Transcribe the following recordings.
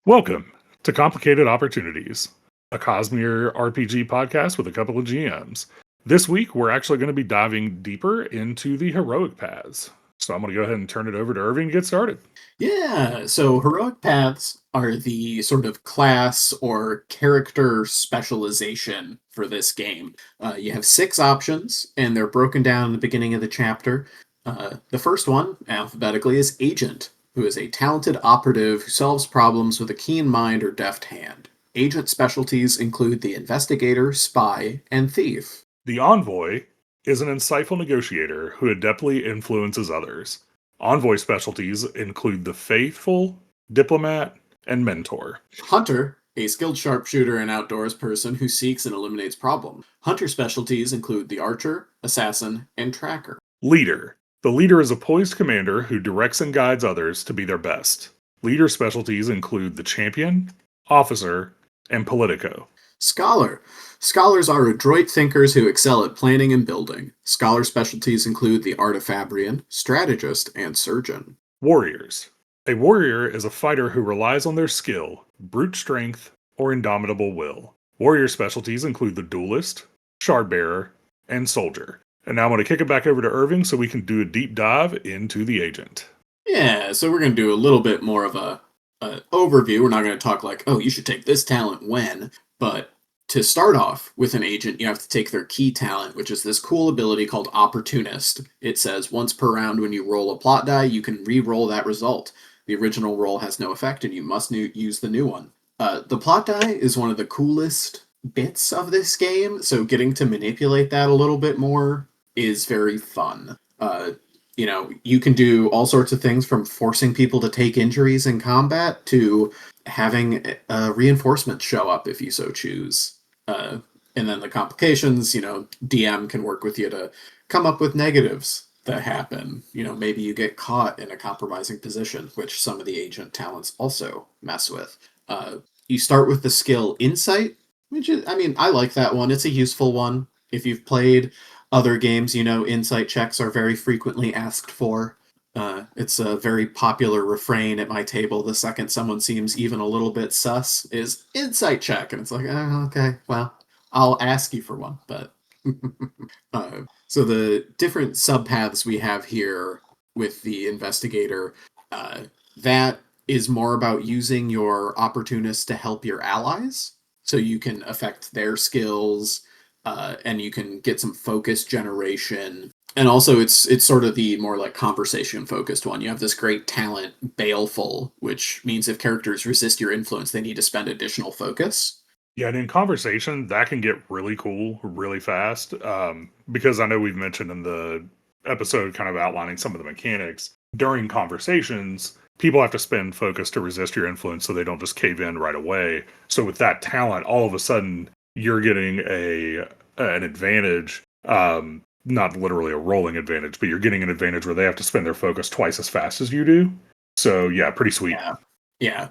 Welcome to Complicated Opportunities, a Cosmere RPG podcast with a couple of GMs. This week, we're actually going to be diving deeper into the heroic paths. So I'm going to go ahead and turn it over to Irving to get started. Yeah, so heroic paths are the sort of class or character specialization for this game. You have 6 options, and they're broken down in the beginning of the chapter. The first one, alphabetically, is Agent, who is a talented operative who solves problems with a keen mind or deft hand. Agent specialties include the investigator, spy, and thief. The Envoy is an insightful negotiator who adeptly influences others. Envoy specialties include the faithful, diplomat, and mentor. Hunter, a skilled sharpshooter and outdoors person who seeks and eliminates problems. Hunter specialties include the archer, assassin, and tracker. Leader. The leader is a poised commander who directs and guides others to be their best. Leader specialties include the champion, officer, and politico. Scholar. Scholars are adroit thinkers who excel at planning and building. Scholar specialties include the artifabrian, strategist, and surgeon. Warriors. A warrior is a fighter who relies on their skill, brute strength, or indomitable will. Warrior specialties include the duelist, shard bearer, and soldier. And now I'm going to kick it back over to Irving so we can do a deep dive into the agent. Yeah, so we're going to do a little bit more of a overview. We're not going to talk like, oh, you should take this talent when, but to start off with an agent, you have to take their key talent, which is this cool ability called Opportunist. It says once per round when you roll a plot die, you can re-roll that result. The original roll has no effect, and you must use the new one. The plot die is one of the coolest bits of this game, so getting to manipulate that a little bit more is very fun. You can do all sorts of things from forcing people to take injuries in combat to having reinforcements show up if you so choose. And then the complications, DM can work with you to come up with negatives that happen. Maybe you get caught in a compromising position, which some of the agent talents also mess with. You start with the skill Insight, which is, I like that one. It's a useful one. If you've played other games, insight checks are very frequently asked for. It's a very popular refrain at my table. The second someone seems even a little bit sus is insight check. And it's like, oh, okay, well, I'll ask you for one. But so the different subpaths we have here with the investigator, that is more about using your opportunists to help your allies. So you can affect their skills, and you can get some focus generation. And also it's sort of the more like conversation focused one. You have this great talent, Baleful, which means if characters resist your influence, they need to spend additional focus. Yeah, and in conversation, that can get really cool really fast. Because I know we've mentioned in the episode kind of outlining some of the mechanics. During conversations, people have to spend focus to resist your influence so they don't just cave in right away. So with that talent, all of a sudden, you're getting an advantage, not literally a rolling advantage, but you're getting an advantage where they have to spend their focus twice as fast as you do. So yeah, pretty sweet. Yeah.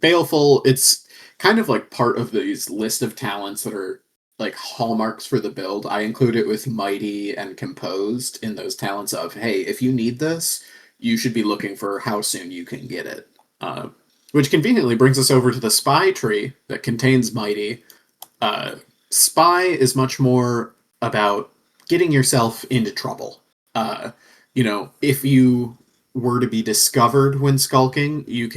Baleful, it's kind of like part of these list of talents that are like hallmarks for the build. I include it with Mighty and Composed in those talents of, hey, if you need this, you should be looking for how soon you can get it. Which conveniently brings us over to the Spy tree that contains Mighty. Spy is much more about getting yourself into trouble. If you were to be discovered when skulking, you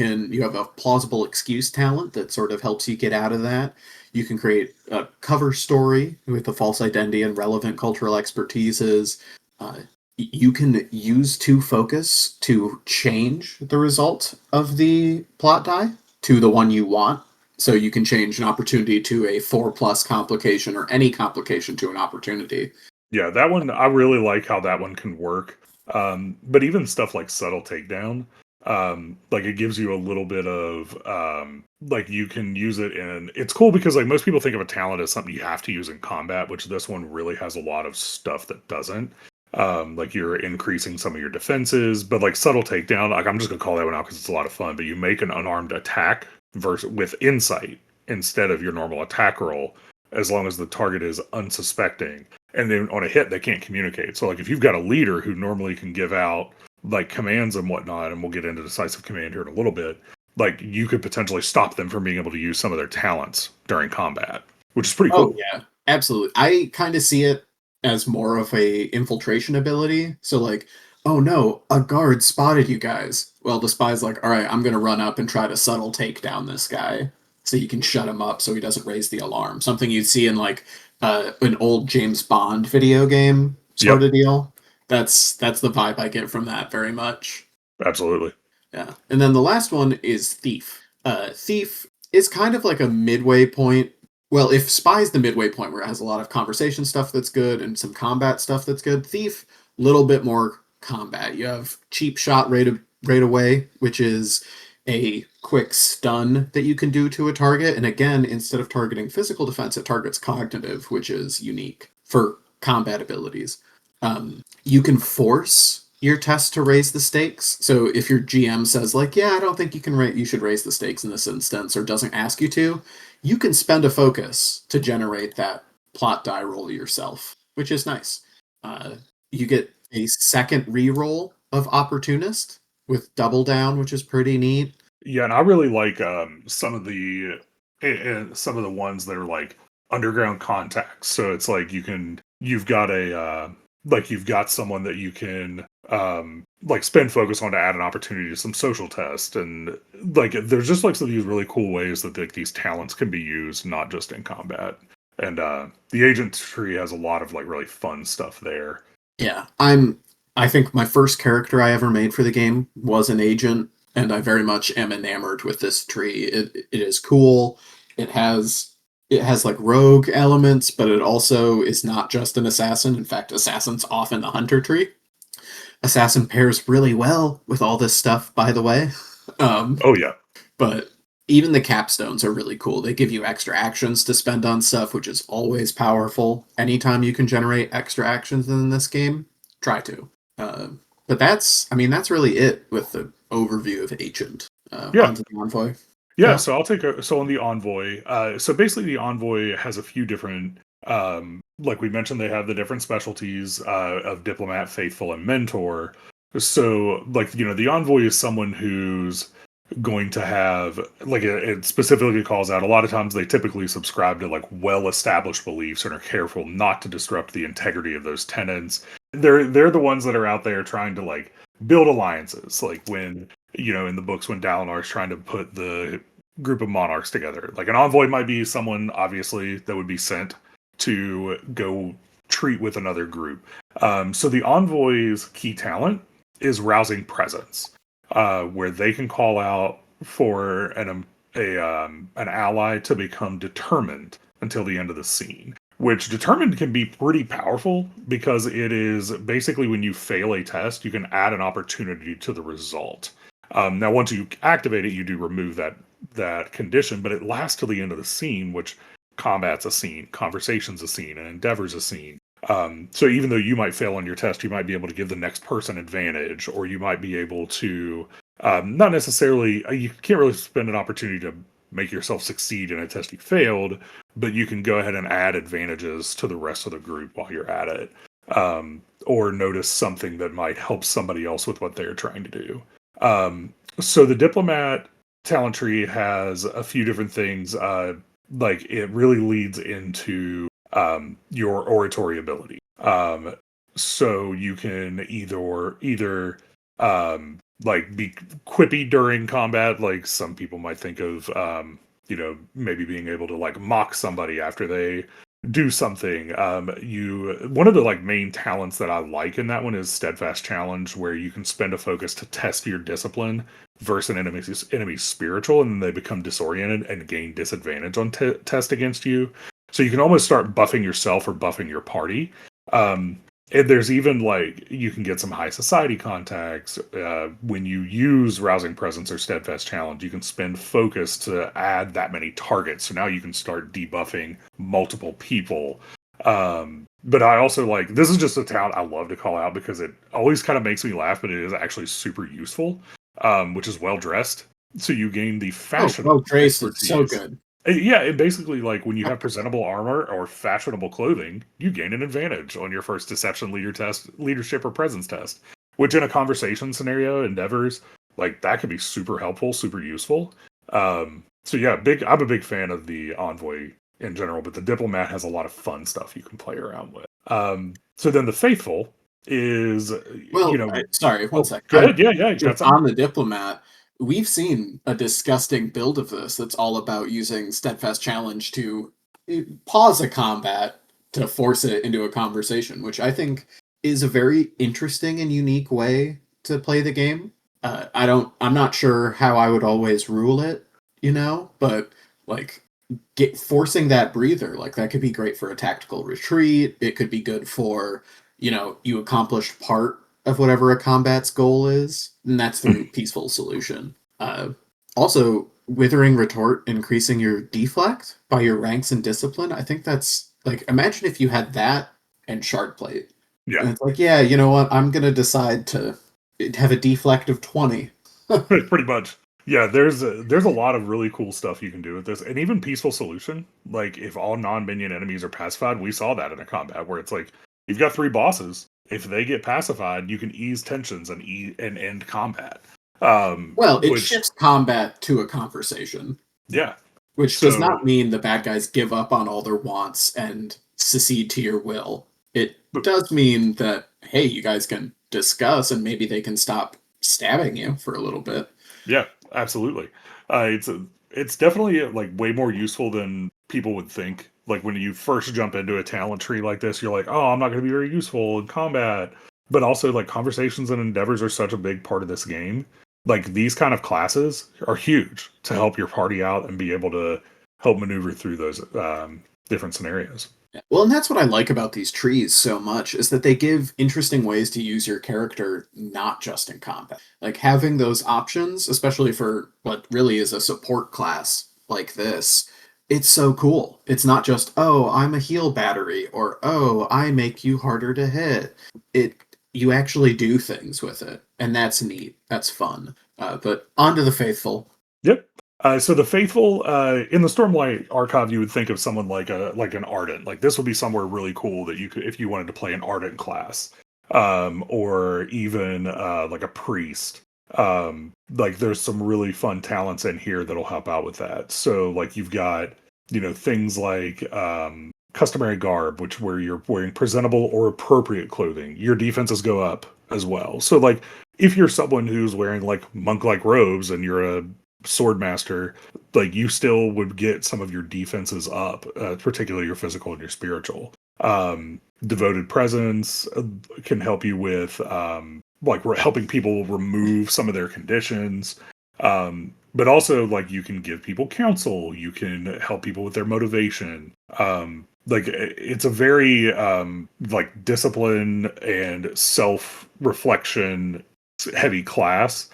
have a plausible excuse talent that sort of helps you get out of that. You can create a cover story with a false identity and relevant cultural expertises. You can use 2 focus to change the result of the plot die to the one you want. So you can change an opportunity to a 4+ complication or any complication to an opportunity. Yeah, that one, I really like how that one can work. But even stuff like Subtle Takedown, like it gives you a little bit of, like you can use it in, it's cool because like most people think of a talent as something you have to use in combat, which this one really has a lot of stuff that doesn't. Like you're increasing some of your defenses, but like Subtle Takedown, like I'm just gonna call that one out because it's a lot of fun, but you make an unarmed attack with insight instead of your normal attack roll, as long as the target is unsuspecting. And then on a hit, they can't communicate. So like if you've got a leader who normally can give out like commands and whatnot, and we'll get into decisive command here in a little bit, like you could potentially stop them from being able to use some of their talents during combat, which is pretty Oh cool. yeah, absolutely. I kind of see it as more of a infiltration ability. So like, oh no, a guard spotted you guys. Well, the spy's like, all right, I'm gonna run up and try to subtle take down this guy so you can shut him up so he doesn't raise the alarm. Something you'd see in like an old James Bond video game sort Yep, of deal. That's the vibe I get from that very much. absolutely. Yeah. And then the last one is Thief. Thief is kind of like a midway point. Well, if Spy's the midway point where it has a lot of conversation stuff that's good and some combat stuff that's good, Thief, little bit more combat. You have cheap shot right away, which is a quick stun that you can do to a target. And again, instead of targeting physical defense, it targets cognitive, which is unique for combat abilities. You can force your test to raise the stakes. So if your GM says like, "Yeah, I don't think you should raise the stakes in this instance," or doesn't ask you to, you can spend a focus to generate that plot die roll yourself, which is nice. Uh, you get a second reroll of Opportunist with Double Down, which is pretty neat. Yeah, and I really like some of the ones that are like underground contacts. So it's like you've got you've got someone that you can like spend focus on to add an opportunity to some social test, and like there's just like some of these really cool ways that like these talents can be used, not just in combat. And the agent tree has a lot of like really fun stuff there. Yeah, I think my first character I ever made for the game was an agent, and I very much am enamored with this tree. It is cool. It has like rogue elements, but it also is not just an assassin. In fact, assassin's often the hunter tree. Assassin pairs really well with all this stuff, by the way. Um, Oh yeah. but even the capstones are really cool. They give you extra actions to spend on stuff, which is always powerful. Anytime you can generate extra actions in this game, try to. Uh, but that's really it with the overview of Agent. Yeah. Onto the Envoy. Yeah, Yeah. so I'll take so on the Envoy. So basically, the Envoy has a few different, like we mentioned, they have the different specialties of Diplomat, Faithful, and Mentor. So, like the Envoy is someone who's going to have like it specifically calls out. A lot of times, they typically subscribe to like well-established beliefs and are careful not to disrupt the integrity of those tenets. They're the ones that are out there trying to like build alliances, like when in the books when Dalinar's trying to put the group of monarchs together. Like an envoy might be someone, obviously, that would be sent to go treat with another group. So the envoy's key talent is rousing presence, where they can call out for an ally to become determined until the end of the scene. Which determined can be pretty powerful because it is basically when you fail a test, you can add an opportunity to the result. Now, once you activate it, you do remove that condition, but it lasts till the end of the scene, which combat's a scene, conversation's a scene, and endeavor's a scene. So even though you might fail on your test, you might be able to give the next person advantage, or you might be able to not necessarily. You can't really spend an opportunity to make yourself succeed in a test you failed, but you can go ahead and add advantages to the rest of the group while you're at it, or notice something that might help somebody else with what they're trying to do. So the diplomat talent tree has a few different things. Like it really leads into your oratory ability. So you can either like be quippy during combat, like some people might think of maybe being able to like mock somebody after they do something. One of the like main talents that I like in that one is steadfast challenge, where you can spend a focus to test your discipline versus an enemy's spiritual, and then they become disoriented and gain disadvantage on test against you. So you can almost start buffing yourself or buffing your party. And there's even like you can get some high society contacts when you use rousing presence or steadfast challenge. You can spend focus to add that many targets. So now you can start debuffing multiple people. But I also like this is just a talent I love to call out because it always kind of makes me laugh, but it is actually super useful. Which is well dressed. So you gain the Oh, fashionable Trace is so expertise. good. Yeah, it basically like when you have presentable armor or fashionable clothing, you gain an advantage on your first deception leadership or presence test. Which in a conversation scenario endeavors, like that could be super helpful, super useful. So yeah, I'm a big fan of the Envoy in general, but the Diplomat has a lot of fun stuff you can play around with. So then the Faithful is, Well, sorry, one oh, sec. go ahead. Yeah, yeah, you got Just some. on the Diplomat, we've seen a disgusting build of this that's all about using Steadfast Challenge to pause a combat to force it into a conversation, which I think is a very interesting and unique way to play the game. I'm not sure how I would always rule it, but like forcing that breather, like that could be great for a tactical retreat. It could be good for, you accomplished part of whatever a combat's goal is, and that's through peaceful solution. Also, Withering Retort increasing your deflect by your ranks and discipline. I think that's like, imagine if you had that and Shard Plate. Yeah, And it's like, yeah, you know what? I'm gonna decide to have a deflect of 20. pretty much. Yeah, there's a lot of really cool stuff you can do with this, and even peaceful solution. Like if all non-minion enemies are pacified, we saw that in a combat where it's like you've got 3 bosses. If they get pacified, you can ease tensions and end combat. Well, it Which shifts combat to a conversation, yeah, which does so not mean the bad guys give up on all their wants and secede to your will. It but does mean that, hey, you guys can discuss and maybe they can stop stabbing you for a little bit. yeah, absolutely. It's definitely like way more useful than people would think. Like when you first jump into a talent tree like this, you're like, oh, I'm not going to be very useful in combat. But also, like conversations and endeavors are such a big part of this game. Like these kind of classes are huge to help your party out and be able to help maneuver through those different scenarios. Well, and that's what I like about these trees so much is that they give interesting ways to use your character not just in combat. Like having those options, especially for what really is a support class like this, it's so cool. It's not just, oh, I'm a heal battery or oh, I make you harder to hit. It You actually do things with it, and that's neat. That's fun. But on to the faithful. Yep. So the faithful in the Stormlight Archive, you would think of someone like an Ardent. Like this would be somewhere really cool that you could, if you wanted to play an Ardent class, or even like a priest. Like there's some really fun talents in here that'll help out with that. So like you've got things like customary garb, which where you're wearing presentable or appropriate clothing, your defenses go up as well. So like if you're someone who's wearing like monk-like robes and you're a swordmaster, like you still would get some of your defenses up, particularly your physical and your spiritual. Devoted presence can help you with like helping people remove some of their conditions. But also like you can give people counsel, you can help people with their motivation. Like it's a very like discipline and self-reflection heavy class.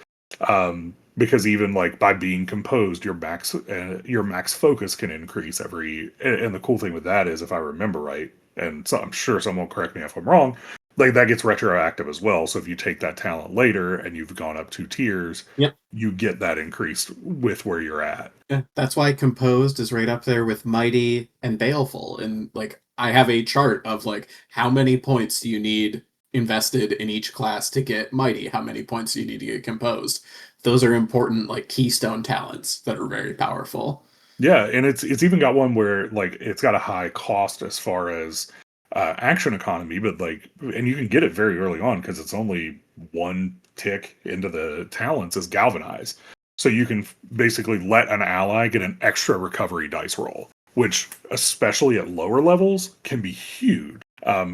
Because even like by being composed, your max focus can increase and the cool thing with that is, if I remember right, and so I'm sure someone will correct me if I'm wrong, like that gets retroactive as well. So if you take that talent later and you've gone up 2 tiers, Yep. you get that increased with where you're at. Yeah, that's why composed is right up there with mighty and baleful. And like I have a chart of like how many points do you need invested in each class to get mighty? How many points do you need to get composed? Those are important like keystone talents that are very powerful. Yeah, and it's even got one where like it's got a high cost as far as action economy, but like, and you can get it very early on because it's only 1 tick into the talents is galvanize. So you can basically let an ally get an extra recovery dice roll, which especially at lower levels can be huge,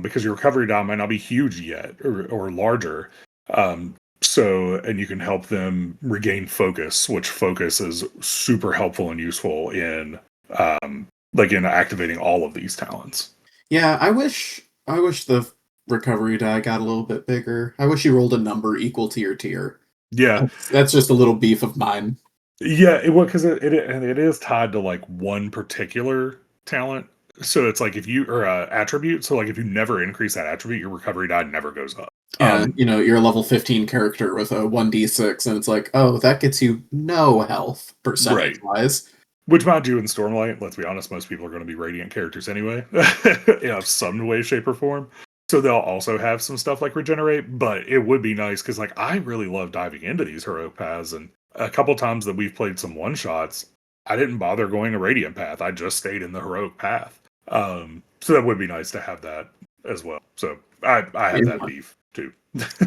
because your recovery die might not be huge yet or larger. And you can help them regain focus, which focus is super helpful and useful in like in activating all of these talents. Yeah, I wish the recovery die got a little bit bigger. I wish you rolled a number equal to your tier. Yeah, That's just a little beef of mine. yeah, because it is tied to like one particular talent. So it's like if you or attribute. So like if you never increase that attribute, your recovery die never goes up. Yeah, you're a level 15 character with a 1d6, and it's like, oh, that gets you no health percentage Right. wise. Which, mind you, in Stormlight, let's be honest, most people are going to be radiant characters anyway, some way, shape, or form. So they'll also have some stuff like regenerate, but it would be nice because like I really love diving into these heroic paths, and a couple times that we've played some one shots, I didn't bother going a radiant path. I just stayed in the heroic path. So that would be nice to have that as well. So I have that beef too.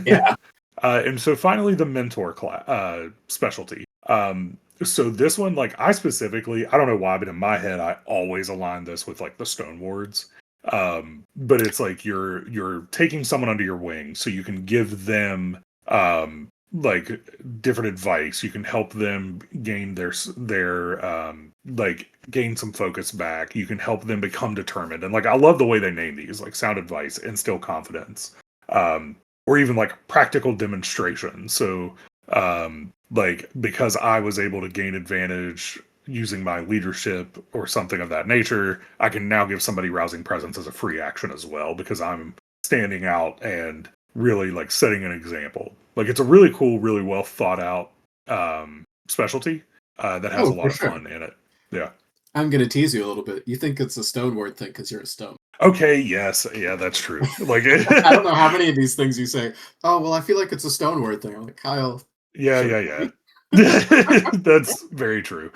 Yeah. And so finally the mentor class specialty. So this one, like I specifically, I don't know why, but in my head I always align this with like the stone wards. But it's like you're taking someone under your wing so you can give them like different advice. You can help them gain their like gain some focus back. You can help them become determined. And like I love the way they name these, like sound advice, instill confidence. Or even like practical demonstration. So like because I was able to gain advantage using my leadership or something of that nature, I can now give somebody rousing presence as a free action as well because I'm standing out and really like setting an example. Like it's a really cool, really well thought out specialty that has a lot For of sure. fun in it. Yeah. I'm going to tease you a little bit. You think it's a stone word thing because you're a stone. Okay, yes. Yeah, that's true. Like I don't know how many of these things you say, oh, well, I feel like it's a stone word thing. I'm like, Kyle. Yeah. That's very true.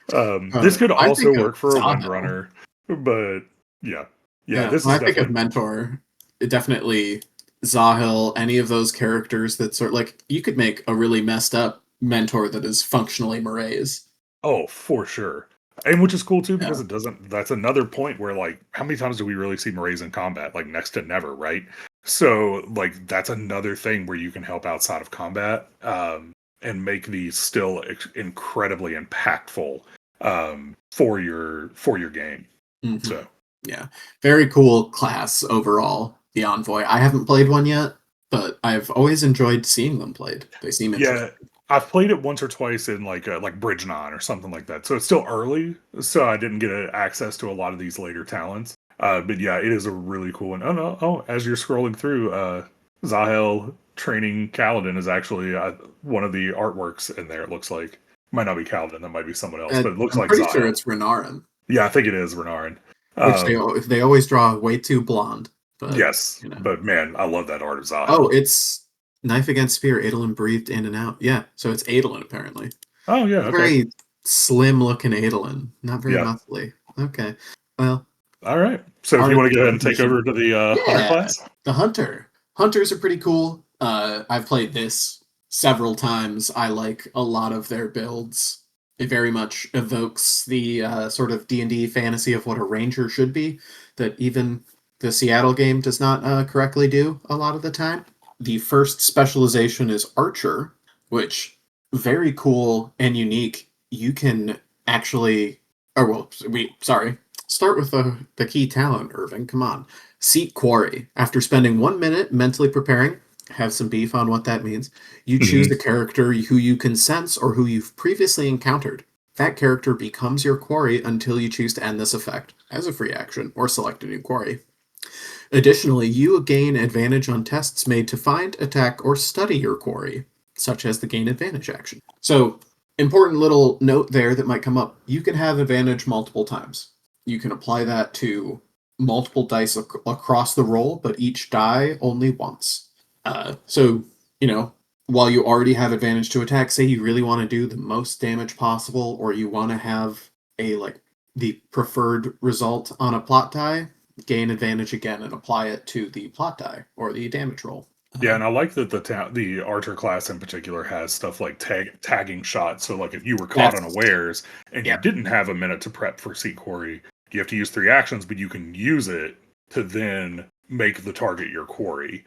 This could I also think of work for a Zahel. Windrunner, but yeah. Yeah, This when is I think of definitely mentor, it definitely Zahel, any of those characters that sort like you could make a really messed up mentor that is functionally Marae's. for sure. And which is cool too because Yeah. it doesn't. That's another point where like, how many times do we really see Marays in combat? Like next to never, right? So like that's another thing where you can help outside of combat and make these still incredibly impactful for your game. Mm-hmm. So Yeah. Very cool class overall, the Envoy. I haven't played one yet, but I've always enjoyed seeing them played. They seem yeah, interesting. I've played it once or twice in like Bridge 9 or something like that. So it's still early, so I didn't get access to a lot of these later talents. But yeah, it is a really cool one. Oh no, as you're scrolling through, Zahel training Kaladin is actually one of the artworks in there. It looks like might not be Kaladin, that might be someone else, but it looks I'm like pretty sure Zahel. it's Renarin, Yeah, I think it is Renarin. which Um, they always draw way too blonde, but yes, you know. but man, I love that art of Oh, Zahel. it's Knife Against Spear. Adolin breathed in and out. Yeah, so it's Adolin apparently. Oh yeah, A okay, very slim looking Adolin, not very yeah. muscly. Okay, well, All right. So if you art want to go ahead and take edition. over to the Hunter Yeah, class. the Hunter. Hunters are pretty cool. I've played this several times. I like a lot of their builds. It very much evokes the sort of D&D fantasy of what a ranger should be, that even the Seattle game does not correctly do a lot of the time. The first specialization is Archer, which very cool and unique. You can actually, or well, sorry, start with the key talent, Irving. Come on. Seek Quarry. After spending 1 minute mentally preparing, have some beef on what that means, you choose a Mhm. character who you can sense or who you've previously encountered. That character becomes your quarry until you choose to end this effect as a free action or select a new quarry. Additionally, you gain advantage on tests made to find, attack, or study your quarry, such as the gain advantage action. So, important little note there that might come up. You can have advantage multiple times. You can apply that to multiple dice across the roll, but each die only once. So, you know, while you already have advantage to attack, say you really want to do the most damage possible, or you want to have a like the preferred result on a plot die, gain advantage again and apply it to the plot die or the damage roll. Yeah, and I like that the Archer class in particular has stuff like tagging shots. So like if you were caught That's unawares and you yeah, didn't have a minute to prep for Seek Quarry, you have to use 3 actions, but you can use it to then make the target your quarry.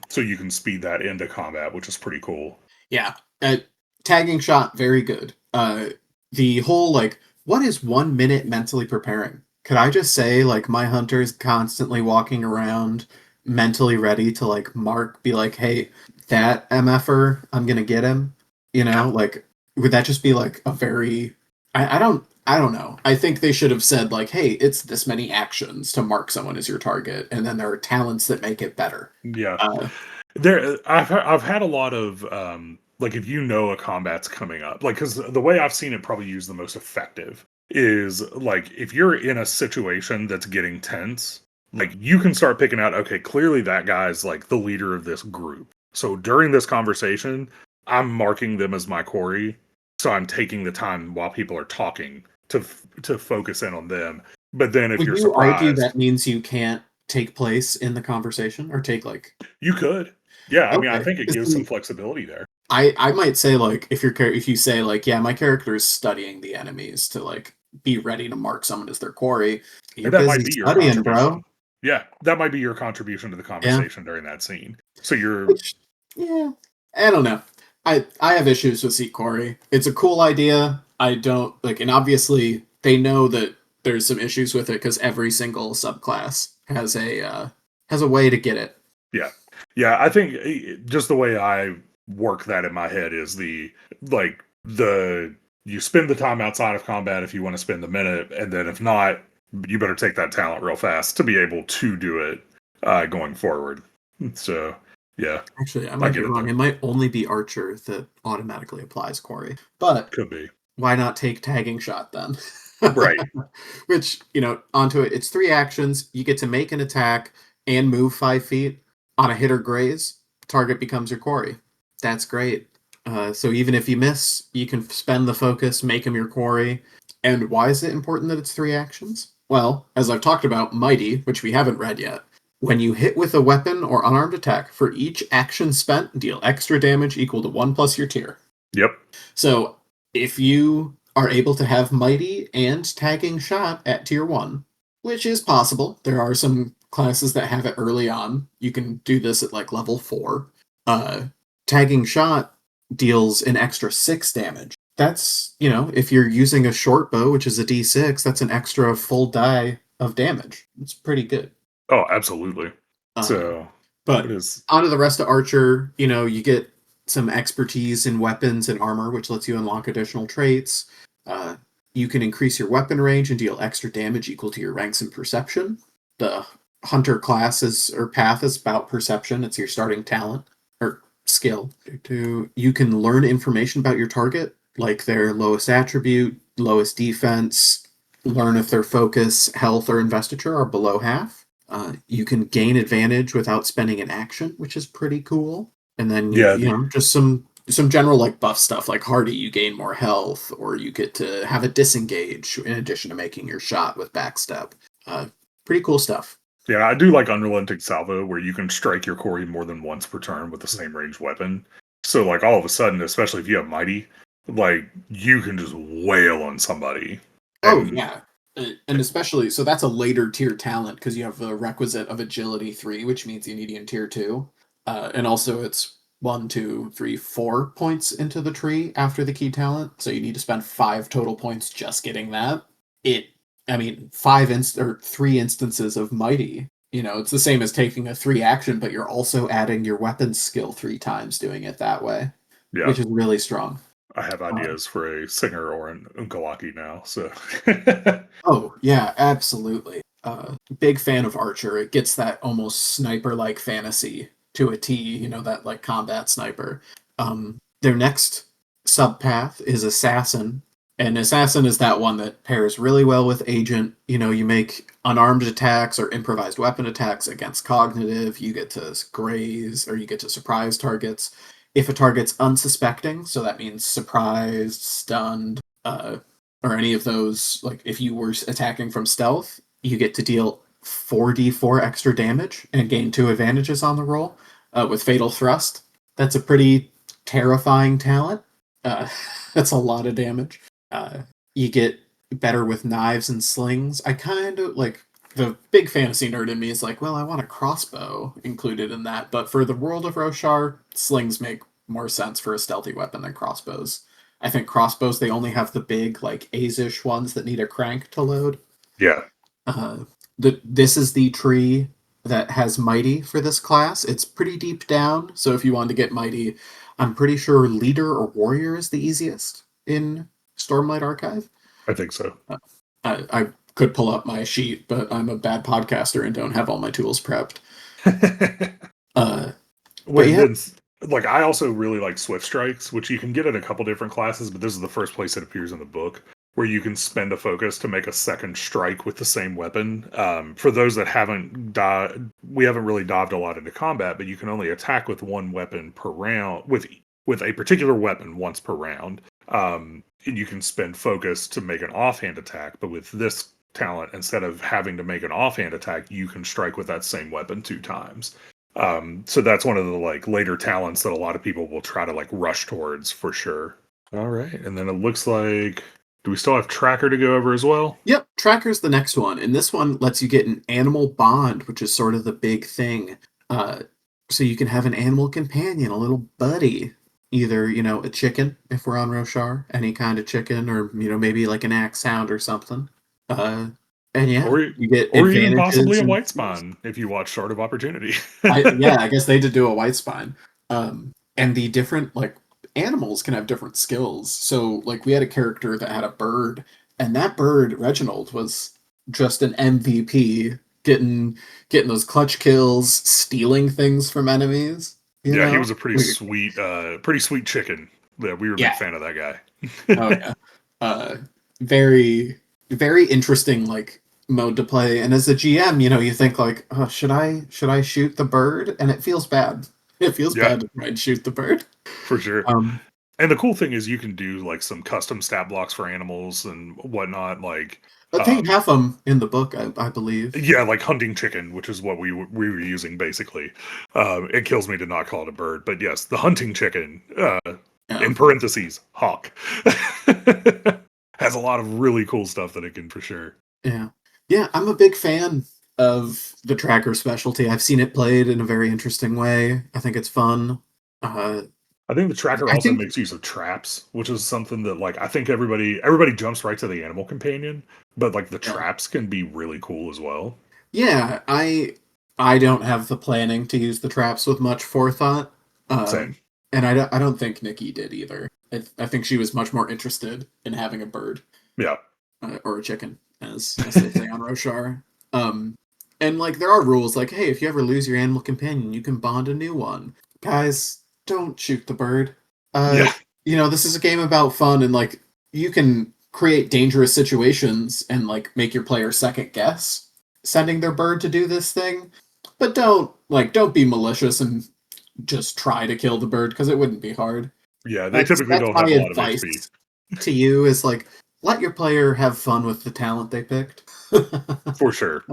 So you can speed that into combat, which is pretty cool. yeah. Tagging shot, very good. The whole like, what is 1 minute mentally preparing? Could I just say like my hunter's constantly walking around mentally ready to like mark, be like, hey, that MFer, I'm gonna get him. You know, like would that just be like a very I don't know. I think they should have said like, hey, it's this many actions to mark someone as your target, and then there are talents that make it better. Yeah. Uh, I've had a lot of like if you know a combat's coming up, like because the way I've seen it probably used the most effective is like if you're in a situation that's getting tense, Like, you can start picking out, okay, clearly that guy's like the leader of this group. So during this conversation, I'm marking them as my quarry. So I'm taking the time while people are talking to focus in on them. But then if Would you're you argue that surprised, means you can't take place in the conversation or take like? you could. Yeah, I mean, I Okay. think it 'Cause gives some see, flexibility there. I might say like if you say like yeah my character is studying the enemies to like be ready to mark someone as their quarry, you're And that busy might be your studying, bro. contribution. Yeah, that might be your contribution to the Yeah. conversation during that scene. So you're Which, yeah, I don't know. I have issues with Seek Quarry. It's a cool idea. I don't like, and obviously they know that there's some issues with it because every single subclass has a way to get it. yeah. Yeah, I think just the way I work that in my head is the you spend the time outside of combat if you want to spend the minute, and then if not, you better take that talent real fast to be able to do it going forward. So, yeah, Actually, I I might be get it wrong. there. It might only be Archer that automatically applies Quarry, but Could be. why not take Tagging Shot then? Right. Which, onto it. It's 3 actions. You get to make an attack and move 5 feet. On a hit or graze, target becomes your quarry. That's great. So even if you miss, you can spend the focus, make him your quarry. And why is it important that it's 3 actions? Well, as I've talked about, Mighty, which we haven't read yet, when you hit with a weapon or unarmed attack, for each action spent, deal extra damage equal to 1 plus your tier. Yep. So if you are able to have Mighty and Tagging Shot at tier 1, which is possible, there are some classes that have it early on. You can do this at like level 4. Tagging Shot deals an extra 6 damage. That's, if you're using a short bow, which is a d6, that's an extra full die of damage. It's pretty good. Oh, absolutely. Uh, So, what but is onto the rest of Archer, you get some expertise in weapons and armor, which lets you unlock additional traits. Uh, you can increase your weapon range and deal extra damage equal to your ranks in perception. The hunter class or path is about perception. It's your starting talent or skill. You can learn information about your target, like their lowest attribute, lowest defense, learn if their focus, health, or investiture are below half. You can gain advantage without spending an action, which is pretty cool. And then yeah, just some general like buff stuff like hardy, you gain more health, or you get to have a disengage in addition to making your shot with backstep. Uh, Pretty cool stuff. yeah, I do like Unrelenting Salvo, where you can strike your quarry more than once per turn with the same ranged weapon. So, like, all of a sudden, especially if you have Mighty, like, you can just wail on somebody. Oh And yeah, and especially so that's a later tier talent because you have a requisite of agility 3, which means you need in tier 2, and also it's 1, 2, 3, 4 points into the tree after the key talent, so you need to spend 5 total points just getting that. It, I mean, 3 instances of mighty. It's the same as taking a 3 action, but you're also adding your weapon skill 3 times doing it that way, yeah, which is really strong. I have Uh, ideas for a singer or an Unkalaki now. So, Oh, yeah, absolutely. Big fan of Archer. It gets that almost sniper-like fantasy to a T, that like combat sniper. Their next subpath is Assassin. And Assassin is that one that pairs really well with Agent. You make unarmed attacks or improvised weapon attacks against cognitive. You get to graze or you get to surprise targets. If a target's unsuspecting, so that means surprised, stunned, or any of those, like if you were attacking from stealth, you get to deal 4d4 extra damage and gain 2 advantages on the roll with Fatal Thrust. That's a pretty terrifying talent. Uh, that's a lot of damage. You get better with knives and slings. I kind of like the big fantasy nerd in me is like, well, I want a crossbow included in that. But for the world of Roshar, slings make more sense for a stealthy weapon than crossbows. I think crossbows, they only have the big, like, Azish ones that need a crank to load. yeah, Uh, this is the tree that has Mighty for this class. It's pretty deep down, so if you want to get Mighty, I'm pretty sure Leader or Warrior is the easiest in Stormlight Archive. I think so. I could pull up my sheet, but I'm a bad podcaster and don't have all my tools prepped. Uh, but When yeah, then, like, I also really like Swift Strikes, which you can get in a couple different classes, but this is the first place it appears in the book. where you can spend a focus to make a second strike with the same weapon. For those that haven't we haven't really dived a lot into combat, but you can only attack with one weapon per round, with a particular weapon once per round. And you can spend focus to make an offhand attack, but with this talent, instead of having to make an offhand attack, you can strike with that same weapon 2 times. So that's one of the like later talents that a lot of people will try to like rush towards for sure. All right, and then it looks like, do we still have Tracker to go over as well? Yep, Tracker's the next one, and this one lets you get an animal bond, which is sort of the big thing. So you can have an animal companion, a little buddy, either a chicken if we're on Roshar, any kind of chicken, or maybe like an axe hound or something. And yeah, Or you get or even possibly advantages a and white spawn if you watch Shard of Opportunity. I guess they did do a white spine. And the different like animals can have different skills. So like we had a character that had a bird, and that bird, Reginald, was just an MVP, getting those clutch kills, stealing things from enemies. Yeah, he was a pretty sweet chicken. Yeah, we were a big Yeah. fan of that guy. Oh yeah. Very, very interesting like mode to play. And as a GM, you think like, oh, should I shoot the bird? And it feels bad. It feels Yeah, bad to try and shoot the bird. for sure. Um, And the cool thing is you can do like some custom stat blocks for animals and whatnot. Like, I think half them in the book, I believe. yeah, like hunting chicken, which is what we were using basically. It kills me to not call it a bird, but yes, the hunting chicken, in parentheses, hawk, has a lot of really cool stuff that it can for sure. Yeah. Yeah, I'm a big fan of the tracker specialty. I've seen it played in a very interesting way. I think it's fun. I think the tracker I also think, makes use of traps, which is something that like I think everybody jumps right to the animal companion, but like the yeah. traps can be really cool as well. Yeah, I don't have the planning to use the traps with much forethought. Same. And I don't think Nikki did either. I think she was much more interested in having a bird. Yeah. Or a chicken, as they say on Roshar. And like there are rules like, hey, if you ever lose your animal companion, you can bond a new one. Guys, don't shoot the bird. Yeah. This is a game about fun, and like you can create dangerous situations and like make your player second guess sending their bird to do this thing. But don't be malicious and just try to kill the bird, because it wouldn't be hard. Yeah, they typically That's don't my have a lot of advice HP. to you is like let your player have fun with the talent they picked. For sure.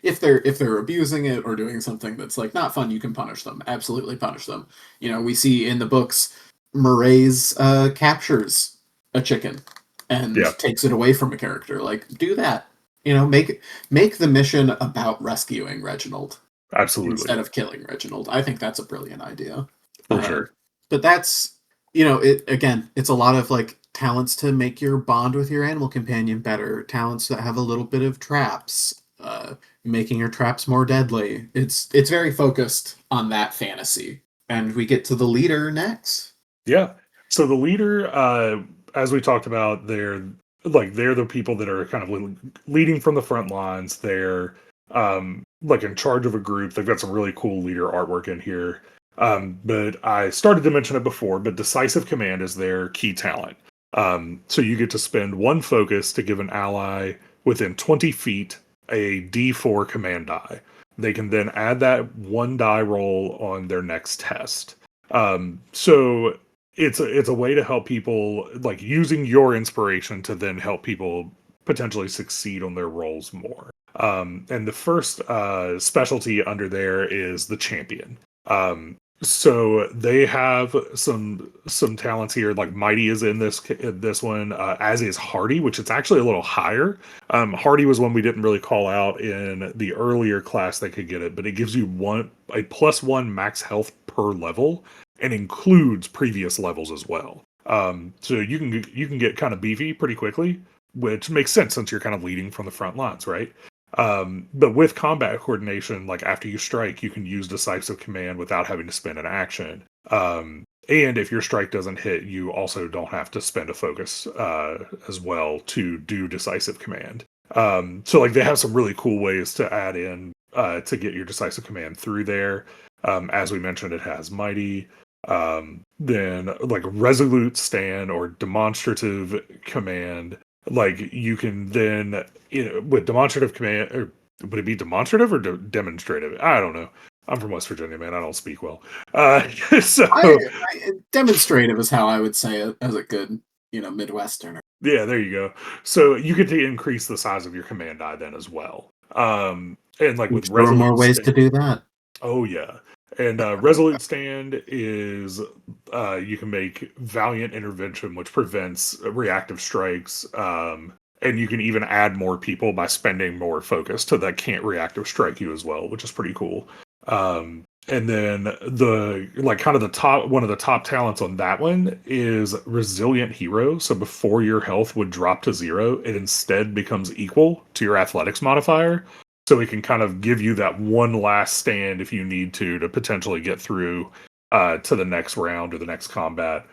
If they're abusing it or doing something that's like not fun, you can punish them. Absolutely punish them. We see in the books Murray's captures a chicken and takes it away from a character. Like do that. Make the mission about rescuing Reginald. Absolutely. Instead of killing Reginald. I think that's a brilliant idea. For sure. But that's it's a lot of like talents to make your bond with your animal companion better, talents that have a little bit of traps, making your traps more deadly. It's very focused on that fantasy. And we get to the leader next. Yeah. So the leader, as we talked about, they're the people that are kind of leading from the front lines. They're like in charge of a group. They've got some really cool leader artwork in here. But I started to mention it before, but decisive command is their key talent. So you get to spend 1 focus to give an ally within 20 feet a D4 command die. They can then add that 1 die roll on their next test. So it's a way to help people, like using your inspiration to then help people potentially succeed on their roles more. And the first specialty under there is the champion. So they have some talents here. Like Mighty is in this one, as is Hardy, which it's actually a little higher. Hardy was one we didn't really call out in the earlier class that could get it, but it gives you a +1 max health per level and includes previous levels as well. So you can get kind of beefy pretty quickly, which makes sense since you're kind of leading from the front lines, right? But with combat coordination, like after you strike, you can use decisive command without having to spend an action. And if your strike doesn't hit, you also don't have to spend a focus as well to do decisive command. So like they have some really cool ways to add in to get your decisive command through there. As we mentioned, it has Mighty. Then like resolute stand or demonstrative command. Like you can then, with demonstrative command, or would it be demonstrative or demonstrative? I don't know. I'm from West Virginia, man. I don't speak well. So Demonstrative is how I would say it as a good, Midwesterner. yeah, there you go. So you get to increase the size of your command die then as well. And like with There are more resolute ways to do that. oh yeah. And resolute stand is you can make valiant intervention, which prevents reactive strikes. And you can even add more people by spending more focus to that can't reactive strike you as well, which is pretty cool. And then the like kind of the top one of the top talents on that one is resilient hero. So before your health would drop to 0, it instead becomes equal to your athletics modifier. So it can kind of give you that one last stand if you need to potentially get through to the next round or the next combat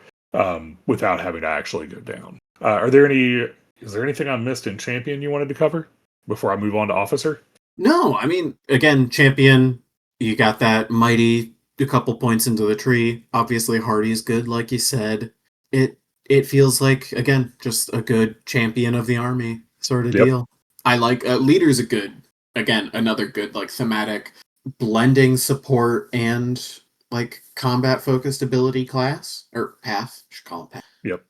without having to actually go down. Is there anything I missed in champion you wanted to cover before I move on to officer? No, I mean, again, champion, you got that mighty a couple points into the tree. Obviously, Hardy's good, like you said. It feels like, again, just a good champion of the army sort of Yep. deal. I like leader's a good, again, another good like thematic blending support and like combat focused ability class or path. I should call it path. Yep.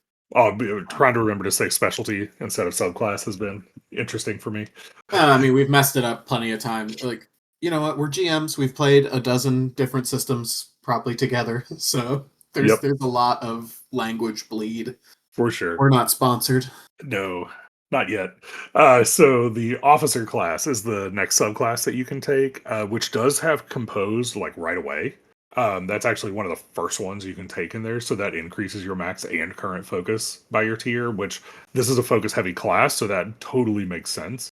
Trying to remember to say specialty instead of subclass has been interesting for me. I mean, we've messed it up plenty of times. Like, you know what? We're GMs. We've played a dozen different systems probably together, so there's Yep, there's a lot of language bleed. for sure. We're not sponsored. No, not yet. So the officer class is the next subclass that you can take, which does have composed like right away. That's actually one of the first ones you can take in there, so that increases your max and current focus by your tier, which this is a focus heavy class, so that totally makes sense.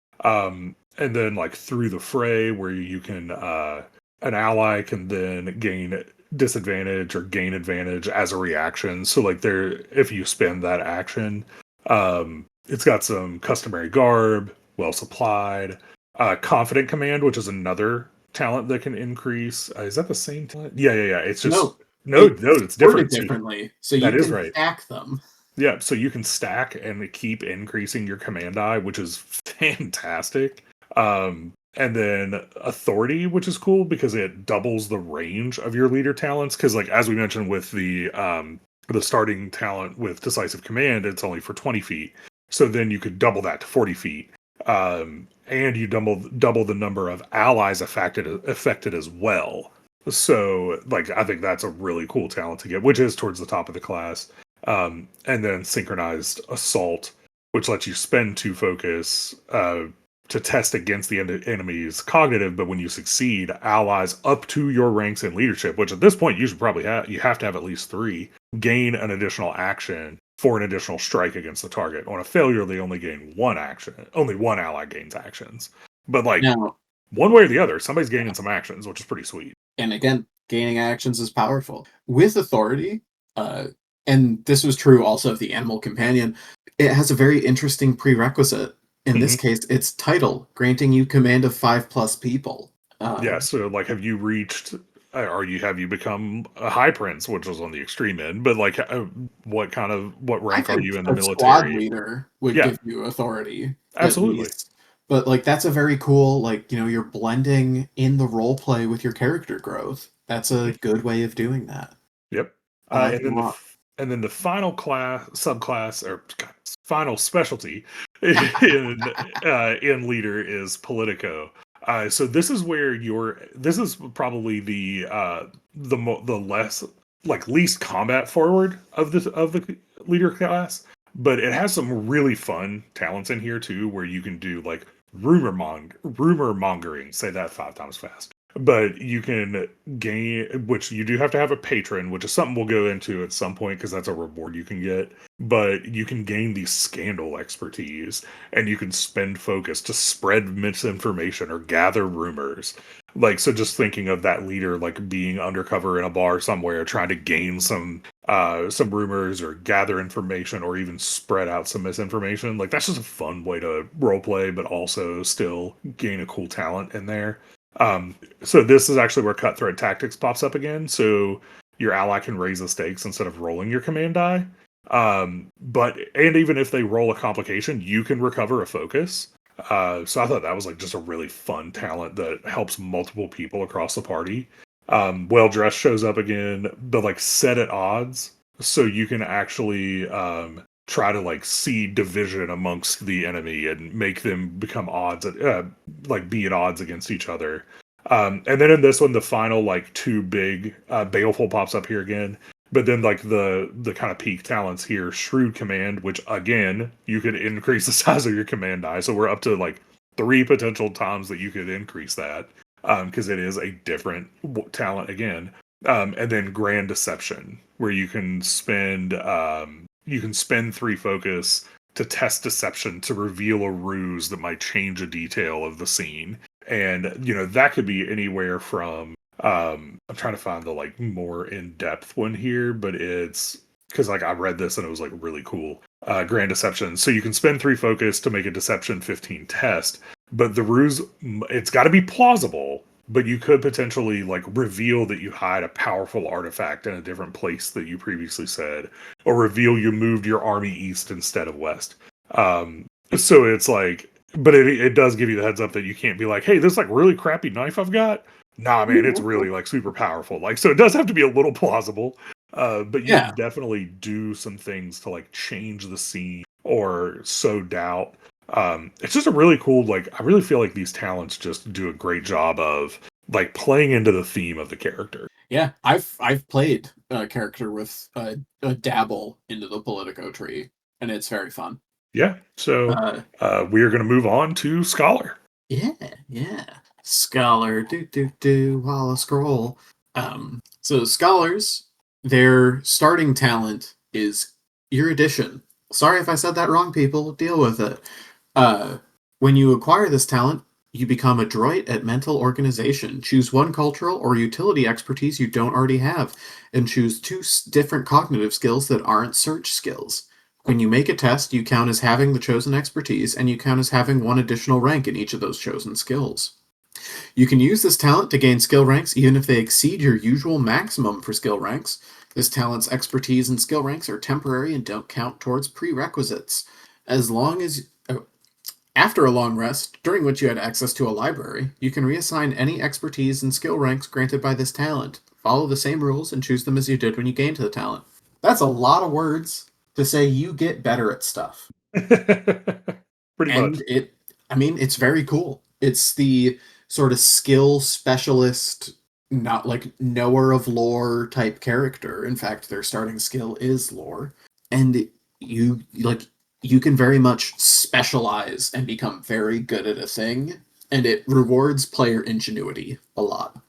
And then like through the fray where you can an ally can then gain disadvantage or gain advantage as a reaction. So like there if you spend that action, it's got some customary garb, well supplied, confident command, which is another talent that can increase. Is that the same talent? Yeah. It's just no, it's different. Worded differently, so That you is can right. stack them. Yeah, so you can stack and keep increasing your command die, which is fantastic. And then authority, which is cool because it doubles the range of your leader talents. Because, like as we mentioned with the starting talent with decisive command, it's only for 20 feet. So then you could double that to 40 feet. And you double the number of allies affected as well. So, like, I think that's a really cool talent to get, which is towards the top of the class. And then synchronized assault, which lets you spend 2 focus to test against the enemy's cognitive, but when you succeed, allies up to your ranks in leadership, which at this point you should probably you have to have at least 3, gain an additional action for an additional strike against the target. On a failure, they only gain 1 action. Only 1 ally gains actions. But like Now, one way or the other, somebody's gaining some actions, which is pretty sweet. and again, gaining actions is powerful. With authority, and this was true also of the animal companion, it has a very interesting prerequisite. In this case, it's title, granting you command of 5+ people. Yeah, so like have you reached have you become a high prince, which was on the extreme end, but like what I rank are think you in the a squad military? leader would Yeah, give you authority, at absolutely. least. But like that's a very cool, like, you're blending in the role play with your character growth. That's a good way of doing that. Yep. I like And it a then lot. the final subclass or God, final specialty in leader is Politico. So this is where this is probably the less like least combat forward of the leader class, but it has some really fun talents in here too, where you can do like rumor mongering. Say that 5 times fast. But you can gain, which you do have to have a patron, which is something we'll go into at some point because that's a reward you can get. But you can gain the scandal expertise and you can spend focus to spread misinformation or gather rumors. Like, so just thinking of that leader like being undercover in a bar somewhere trying to gain some rumors or gather information or even spread out some misinformation. Like, that's just a fun way to role play, but also still gain a cool talent in there. So this is actually where Cutthroat Tactics pops up again. So your ally can raise the stakes instead of rolling your command die. And even if they roll a complication, you can recover a focus. So I thought that was like just a really fun talent that helps multiple people across the party. Well dressed shows up again, but like set at odds, so you can actually try to like see division amongst the enemy and make them become odds at like be at odds against each other. And then in this one, the final like two big baleful pops up here again. But then like the kind of peak talents here, shrewd command, which again you could increase the size of your command die. So we're up to like 3 potential times that you could increase that, because it is a different talent again. And then grand deception, where you can spend 3 focus to test deception to reveal a ruse that might change a detail of the scene. And that could be anywhere from I'm trying to find the like more in-depth one here, but it's because like I read this and it was like really cool. Grand deception. So you can spend 3 focus to make a deception 15 test, but the ruse, it's got to be plausible, but you could potentially like reveal that you hide a powerful artifact in a different place that you previously said, or reveal you moved your army east instead of west. So it's like, but it does give you the heads up that you can't be like, hey, this like really crappy knife I've got. Nah, man, it's really like super powerful. Like, so it does have to be a little plausible. But you can definitely do some things to like change the scene or sow doubt. It's just a really cool, like, I really feel like these talents just do a great job of like playing into the theme of the character. Yeah, I've played a character with a dabble into the Politico tree, and it's very fun. Yeah, so we are going to move on to Scholar. Yeah. Scholar, while I scroll. So scholars, their starting talent is erudition. Sorry if I said that wrong, people. Deal with it. When you acquire this talent, you become adroit at mental organization. Choose one cultural or utility expertise you don't already have, and choose 2 different cognitive skills that aren't search skills. When you make a test, you count as having the chosen expertise, and you count as having 1 additional rank in each of those chosen skills. You can use this talent to gain skill ranks even if they exceed your usual maximum for skill ranks. This talent's expertise and skill ranks are temporary and don't count towards prerequisites. As long as after a long rest, during which you had access to a library, you can reassign any expertise and skill ranks granted by this talent. Follow the same rules and choose them as you did when you gained the talent. That's a lot of words to say you get better at stuff. Pretty much. It's very cool. It's the sort of skill specialist, not like knower of lore type character. In fact, their starting skill is lore. And you can very much specialize and become very good at a thing, and it rewards player ingenuity a lot.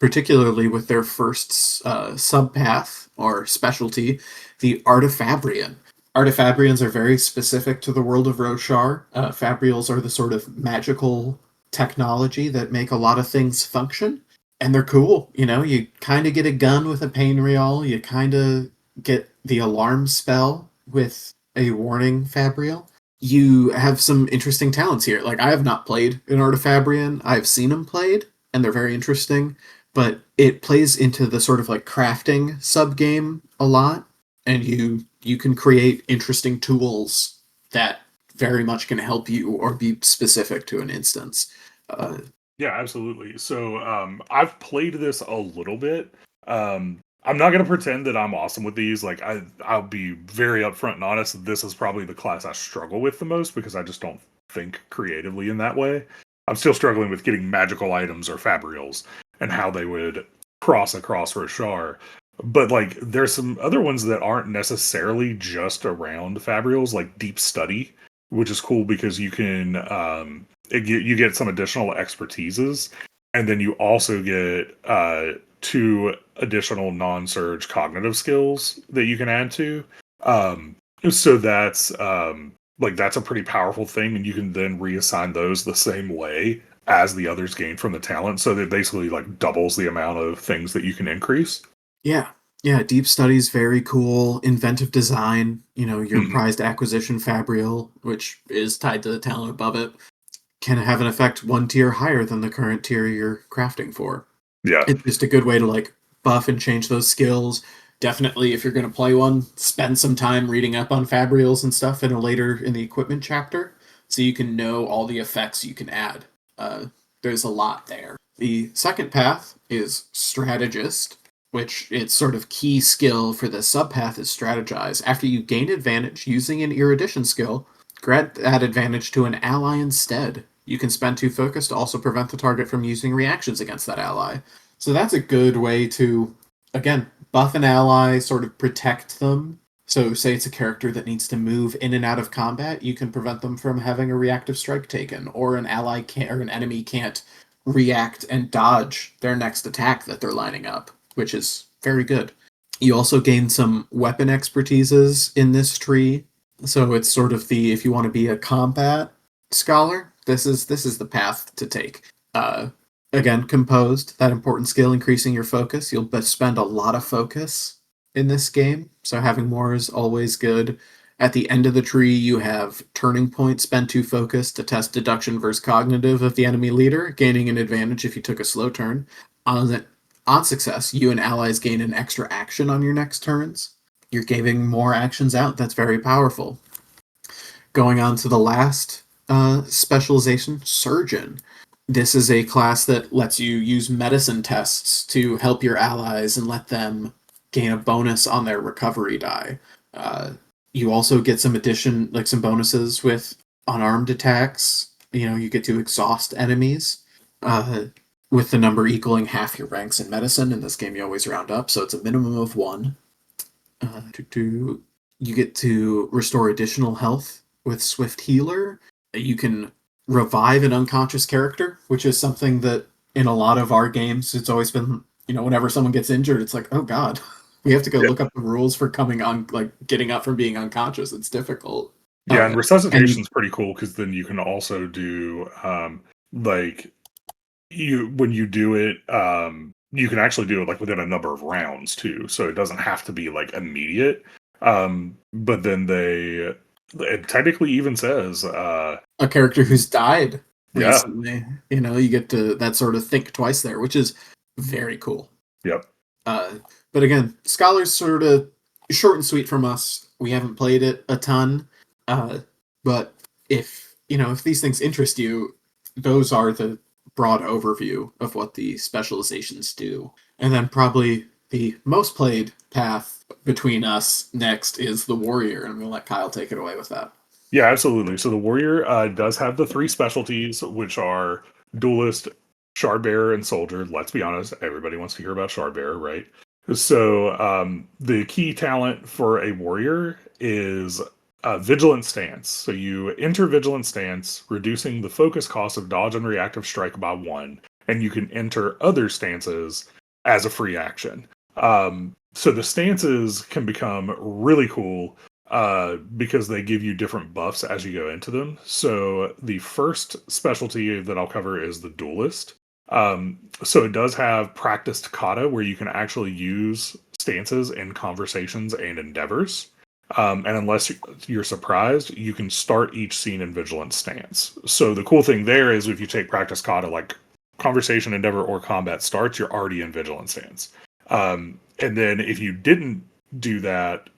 Particularly with their first subpath or specialty, the Artifabrian. Artifabrians are very specific to the world of Roshar. Fabrials are the sort of magical technology that make a lot of things function, and they're cool. You kind of get a gun with a pain real, you kind of get the alarm spell with a warning Fabrial. You have some interesting talents here. Like, I have not played an Artifabrian. I've seen them played, and they're very interesting, but it plays into the sort of like crafting sub-game a lot, and you can create interesting tools that very much can help you or be specific to an instance. Yeah, absolutely. So I've played this a little bit. I'm not going to pretend that I'm awesome with these. Like, I'll be very upfront and honest. This is probably the class I struggle with the most because I just don't think creatively in that way. I'm still struggling with getting magical items or fabrials and how they would cross across Roshar. But like, there's some other ones that aren't necessarily just around fabrials, like Deep Study, which is cool because you can you get some additional expertises, and then you also get 2 additional non-surge cognitive skills that you can add to. So that's that's a pretty powerful thing, and you can then reassign those the same way as the others gain from the talent. So that basically like doubles the amount of things that you can increase. Yeah, Deep Study's very cool. Inventive Design, your prized acquisition Fabrial, which is tied to the talent above it, can have an effect 1 tier higher than the current tier you're crafting for. Yeah. It's just a good way to like buff and change those skills, definitely, if you're going to play one, spend some time reading up on fabrials and stuff later in the equipment chapter, so you can know all the effects you can add. There's a lot there. The second path is strategist, which its sort of key skill for the subpath is strategize. After you gain advantage using an erudition skill, grant that advantage to an ally instead. You can spend 2 focus to also prevent the target from using reactions against that ally. So that's a good way to, again, buff an ally, sort of protect them. So say it's a character that needs to move in and out of combat, you can prevent them from having a reactive strike taken, or an ally can't, or an enemy can't react and dodge their next attack that they're lining up, which is very good. You also gain some weapon expertises in this tree. So it's sort of if you want to be a combat scholar, this is the path to take. Again, composed, that important skill, increasing your focus. You'll spend a lot of focus in this game, so having more is always good. At the end of the tree, you have turning point, spend 2 focus to test deduction versus cognitive of the enemy leader, gaining an advantage if you took a slow turn. On success, you and allies gain an extra action on your next turns. You're giving more actions out. That's very powerful. Going on to the last specialization, surgeon. This is a class that lets you use medicine tests to help your allies and let them gain a bonus on their recovery die. You also get some some bonuses with unarmed attacks. You get to exhaust enemies with the number equaling half your ranks in medicine. In this game, you always round up, so it's a minimum of 1. You get to restore additional health with Swift Healer. You can revive an unconscious character, which is something that in a lot of our games, it's always been, whenever someone gets injured, it's like, oh god, we have to go look up the rules for getting up from being unconscious. It's difficult. Yeah, and resuscitation's pretty cool, because then you can also do, when you do it, you can actually do it within a number of rounds too, so it doesn't have to be immediate. But then it technically even says a character who's died recently. You get to that sort of think twice there, which is very cool. Yep. But again, Scholars sort of short and sweet from us. We haven't played it a ton, but if these things interest you, those are the broad overview of what the specializations do. And then probably the most played path between us next is the Warrior, and I'm going to let Kyle take it away with that. Yeah, absolutely. So the Warrior does have the 3 specialties, which are Duelist, Shardbearer, and Soldier. Let's be honest, everybody wants to hear about Shardbearer, right? So the key talent for a Warrior is Vigilant Stance. So you enter Vigilant Stance, reducing the focus cost of dodge and reactive strike by 1, and you can enter other stances as a free action. So the stances can become really cool because they give you different buffs as you go into them. So the first specialty that I'll cover is the Duelist. So it does have practiced kata, where you can actually use stances in conversations and endeavors. And unless you're surprised, you can start each scene in Vigilant Stance. So the cool thing there is, if you take practice kata, like conversation, endeavor, or combat starts, you're already in Vigilant Stance. And then if you didn't do that,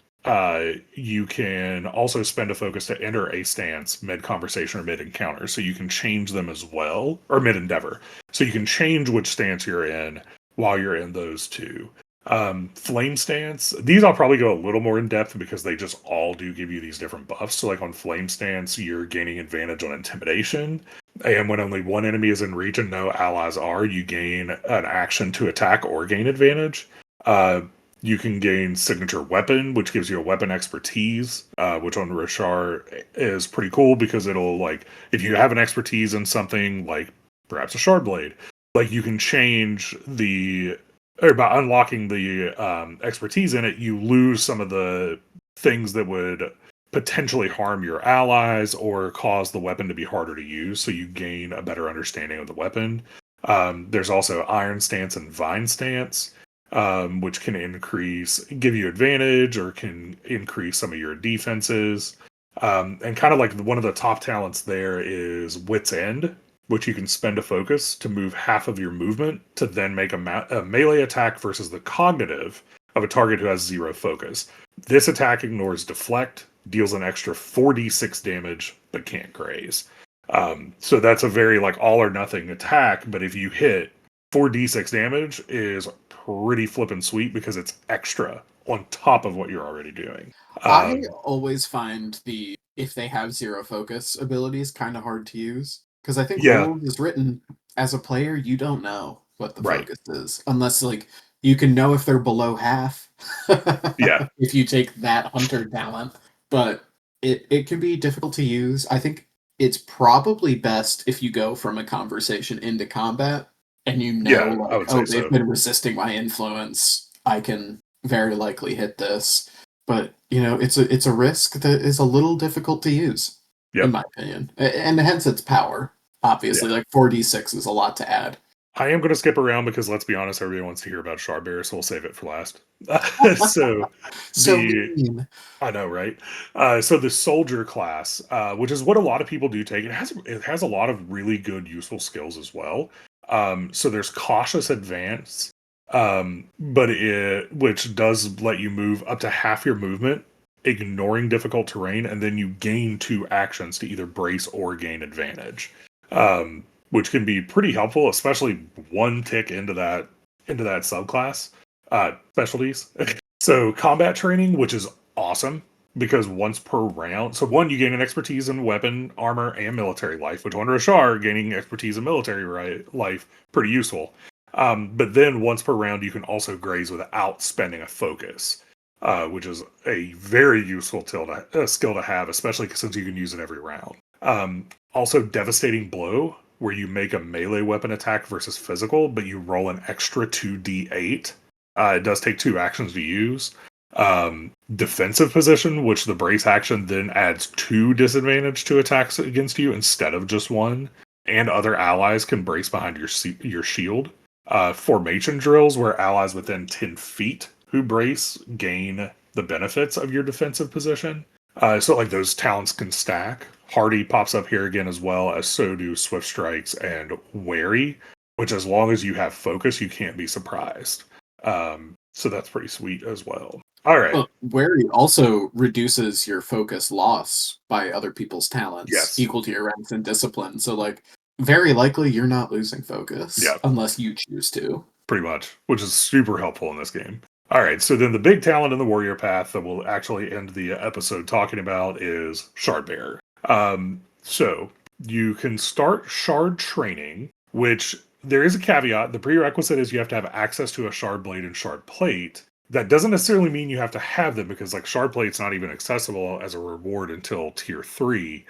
you can also spend a focus to enter a stance mid-conversation or mid-encounter. So you can change them as well, or mid-endeavor. So you can change which stance you're in while you're in those two. Flame Stance, these I'll probably go a little more in depth, because they just all do give you these different buffs. So on Flame Stance, you're gaining advantage on intimidation, and when only one enemy is in reach and no allies are, you gain an action to attack or gain advantage. You can gain Signature Weapon, which gives you a weapon expertise, which on Rashar is pretty cool, because it'll, if you have an expertise in something like perhaps a Shard Blade, you can change or by unlocking the expertise in it, you lose some of the things that would potentially harm your allies or cause the weapon to be harder to use, so you gain a better understanding of the weapon. There's also Iron Stance and Vine Stance, which can give you advantage or can increase some of your defenses. And kind of one of the top talents there is Wit's End, which you can spend a focus to move half of your movement to then make a melee attack versus the cognitive of a target who has 0 focus. This attack ignores deflect, deals an extra 4d6 damage, but can't graze. So that's a very like all or nothing attack, but if you hit, 4d6 damage is pretty flippin' sweet because it's extra on top of what you're already doing. I always find the if they have 0 focus abilities kind of hard to use because I think Yeah, rules is written as a player you don't know what the right. focus is unless like you can know if they're below half Yeah, if you take that hunter talent, but it can be difficult to use. I think it's probably best if you go from a conversation into combat and you know yeah, I like, would say oh, they've so. been resisting my influence, I can very likely hit this. But it's a risk that is a little difficult to use, in Yep. my opinion, and hence its power. Obviously, Yeah. like 4d6 is a lot to add. I am going to skip around because let's be honest, everybody wants to hear about Shardbearer, so we'll save it for last. So So the mean. I know, right? So the soldier class, which is what a lot of people do take, it has a lot of really good useful skills as well. So there's cautious advance, but it which does let you move up to half your movement, ignoring difficult terrain, and then you gain 2 actions to either brace or gain advantage, which can be pretty helpful, especially one tick into that subclass specialties. So combat training, which is awesome because once per round, so one, you gain an expertise in weapon, armor, and military life, which under a Shar, gaining expertise in military life, pretty useful. But then once per round, you can also graze without spending a focus, which is a very useful skill to have, especially since you can use it every round. Also, devastating blow, where you make a melee weapon attack versus physical, but you roll an extra 2d8. It does take 2 actions to use. Defensive position, which the brace action then adds 2 disadvantage to attacks against you instead of just 1, and other allies can brace behind your shield. Formation drills, where allies within 10 feet who brace gain the benefits of your defensive position. So like those talents can stack. Hardy pops up here again, as well as so do Swift Strikes and Wary, which as long as you have focus, you can't be surprised. So that's pretty sweet as well. All right. Well, Wary also reduces your focus loss by other people's talents Yes. equal to your ranks and discipline. So, like, very likely you're not losing focus Yeah, unless you choose to. pretty much, which is super helpful in this game. All right. So then the big talent in the warrior path that we'll actually end the episode talking about is Shardbearer. So you can start shard training, which there is a caveat. The prerequisite is you have to have access to a shard blade and shard plate. That doesn't necessarily mean you have to have them, because like shard plate's not even accessible as a reward until tier 3.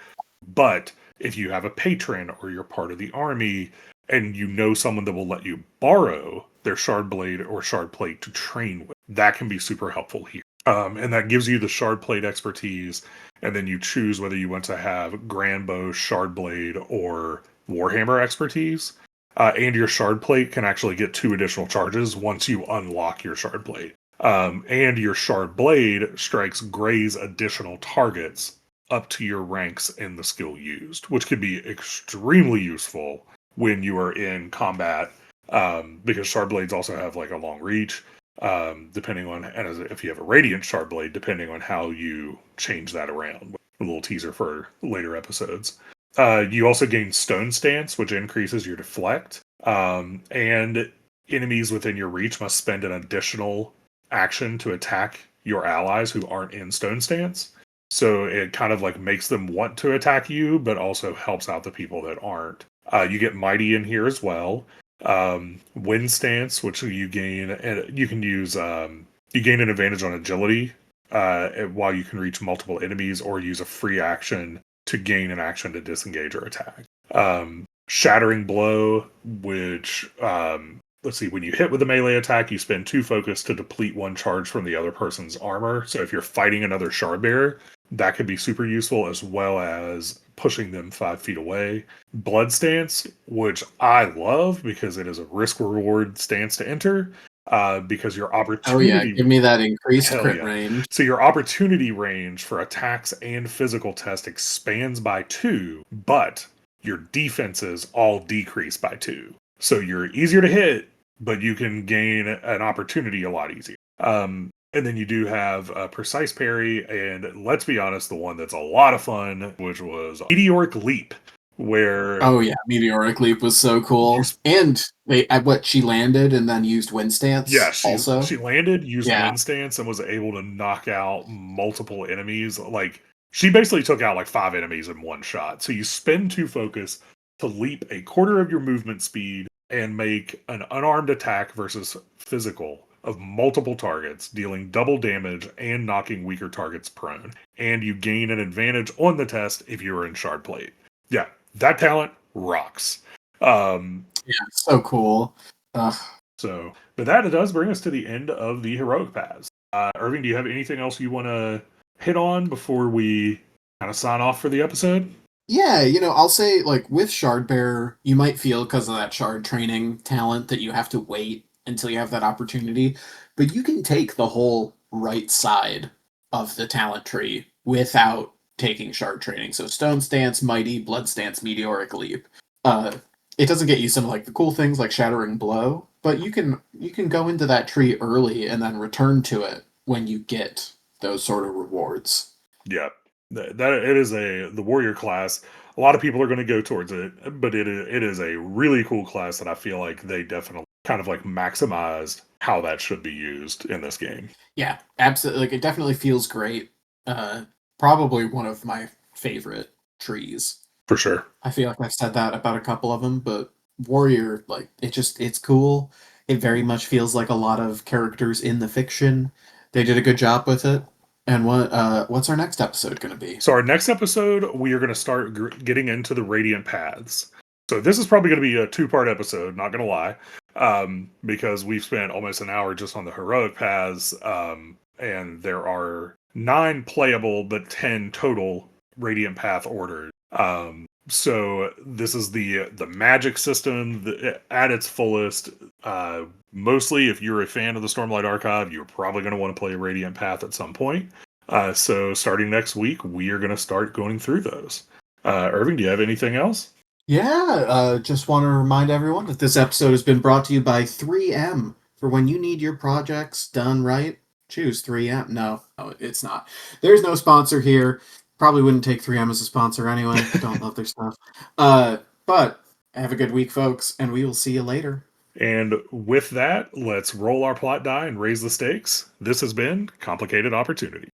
But if you have a patron or you're part of the army and you know someone that will let you borrow their shard blade or shard plate to train with, that can be super helpful here. And that gives you the shard plate expertise, and then you choose whether you want to have Grand Bow, Shard Blade, or Warhammer expertise. And your Shard Plate can actually get 2 additional charges once you unlock your Shard Plate. And your Shard Blade strikes graze additional targets up to your ranks in the skill used, which can be extremely useful when you are in combat, because Shard Blades also have like a long reach, depending on, and if you have a Radiant Shard Blade, depending on how you change that around. A little teaser for later episodes. You also gain Stone Stance, which increases your deflect, and enemies within your reach must spend an additional action to attack your allies who aren't in Stone Stance. So it kind of like makes them want to attack you, but also helps out the people that aren't. You get Mighty in here as well. Wind Stance, which you gain, and you can use. You gain an advantage on agility while you can reach multiple enemies, or use a free action to gain an action to disengage or attack. Shattering Blow, which let's see, when you hit with a melee attack, you spend 2 focus to deplete 1 charge from the other person's armor. So if you're fighting another shard bearer, that could be super useful, as well as pushing them 5 feet away. Blood Stance, which I love because it is a risk reward stance to enter, because your Oh yeah, opportunity, give me that increased hell crit yeah. range. So your opportunity range for attacks and physical test expands by 2, but your defenses all decrease by 2. So you're easier to hit, but you can gain an opportunity a lot easier. And then you do have a precise parry, and let's be honest, the one that's a lot of fun, which was meteoric leap, where Oh yeah, meteoric leap was so cool. And she landed and then used wind yeah, stance she also. landed, used Yeah. wind stance, and was able to knock out multiple enemies. Like she basically took out like 5 enemies in one shot. So you spend 2 focus to leap a quarter of your movement speed and make an unarmed attack versus physical of multiple targets, dealing double damage and knocking weaker targets prone. And you gain an advantage on the test if you are in shard plate. Yeah, that talent rocks. Yeah, so cool. So, but that does bring us to the end of the heroic paths. Irving, do you have anything else you want to hit on before we kind of sign off for the episode? Yeah, I'll say, like, with Shard Bearer, you might feel because of that shard training talent that you have to wait until you have that opportunity, but you can take the whole right side of the talent tree without taking shard training. So Stone Stance, Mighty, Blood Stance, Meteoric Leap. Uh, it doesn't get you some, like, the cool things like Shattering Blow, but you can go into that tree early and then return to it when you get those sort of rewards. Yeah, that it is the warrior class. A lot of people are going to go towards it, but it is a really cool class that I feel like they definitely kind of like maximized how that should be used in this game. Yeah, absolutely. Like, it definitely feels great. Uh, Probably one of my favorite trees. For sure. I feel like I've said that about a couple of them, but Warrior, like, it's cool. It very much feels like a lot of characters in the fiction. They did a good job with it. And what's our next episode going to be? So our next episode, we are going to start getting into the radiant paths. So this is probably going to be a 2-part episode, not going to lie, because we've spent almost an hour just on the heroic paths, and there are 9 playable but 10 total radiant path orders. So this is the magic system at its fullest. Mostly, if you're a fan of the Stormlight Archive, you're probably going to want to play a radiant path at some point. So starting next week, we are going to start going through those. Irving, do you have anything else? Yeah, just want to remind everyone that this episode has been brought to you by 3M. For when you need your projects done right, choose 3M. No, it's not. There's no sponsor here. Probably wouldn't take 3M as a sponsor anyway. Don't love their stuff. But have a good week, folks, and we will see you later. And with that, let's roll our plot die and raise the stakes. This has been Complicated Opportunity.